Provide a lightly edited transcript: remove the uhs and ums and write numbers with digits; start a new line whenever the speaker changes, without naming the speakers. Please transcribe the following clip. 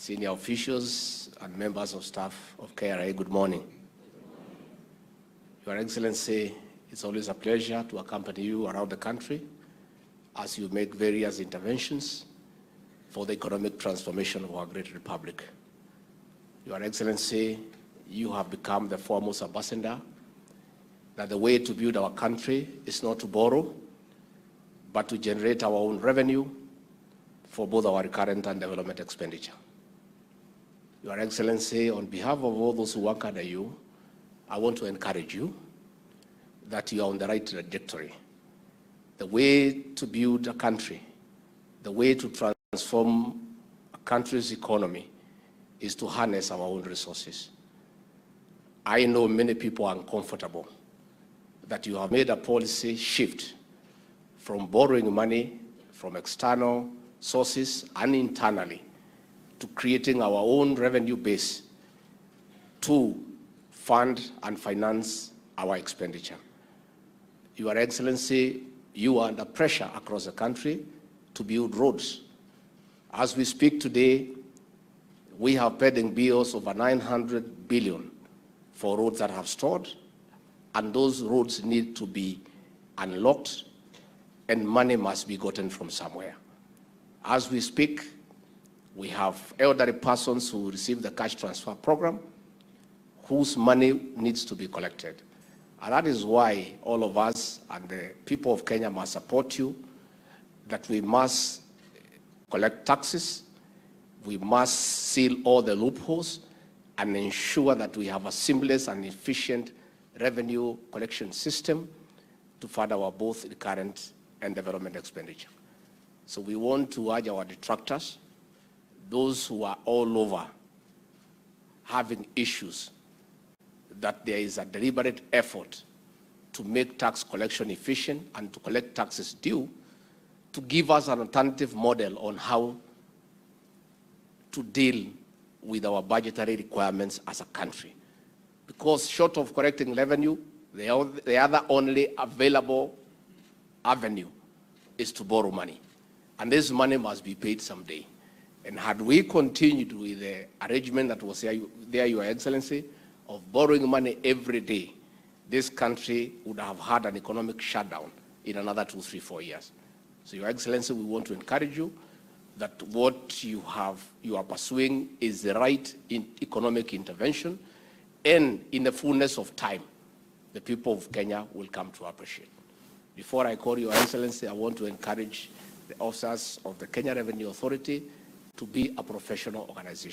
senior officials and members of staff of KRA, good morning. Your Excellency, it's always a pleasure to accompany you around the country as you make various interventions for the economic transformation of our great republic. Your Excellency, you have become the foremost ambassador that the way to build our country is not to borrow, but to generate our own revenue for both our recurrent and development expenditure. Your Excellency, on behalf of all those who work under you, I want to encourage you that you are on the right trajectory. The way to build a country, the way to transform a country's economy is to harness our own resources. I know many people are uncomfortable that you have made a policy shift from borrowing money from external sources and internally to creating our own revenue base to fund and finance our expenditure. Your Excellency, you are under pressure across the country to build roads. As we speak today, we have pending bills over 900 billion for roads that have stalled, and those roads need to be unlocked and money must be gotten from somewhere. As we speak, we have elderly persons who receive the cash transfer program whose money needs to be collected. And that is why all of us and the people of Kenya must support you, that we must collect taxes, we must seal all the loopholes and ensure that we have a seamless and efficient revenue collection system to fund our both recurrent and development expenditure. So we want to urge our detractors, those who are all over having issues, that there is a deliberate effort to make tax collection efficient and to collect taxes due, to give us an alternative model on how to deal with our budgetary requirements as a country. Because short of collecting revenue, the other only available avenue is to borrow money. And this money must be paid someday. And had we continued with the arrangement that was there, Your Excellency, of borrowing money every day, this country would have had an economic shutdown in another 2, 3, 4 years. So, Your Excellency, we want to encourage you that what you are pursuing is the right economic intervention, and in the fullness of time, the people of Kenya will come to appreciate. Before I call Your Excellency, I want to encourage the officers of the Kenya Revenue Authority to be a professional organization.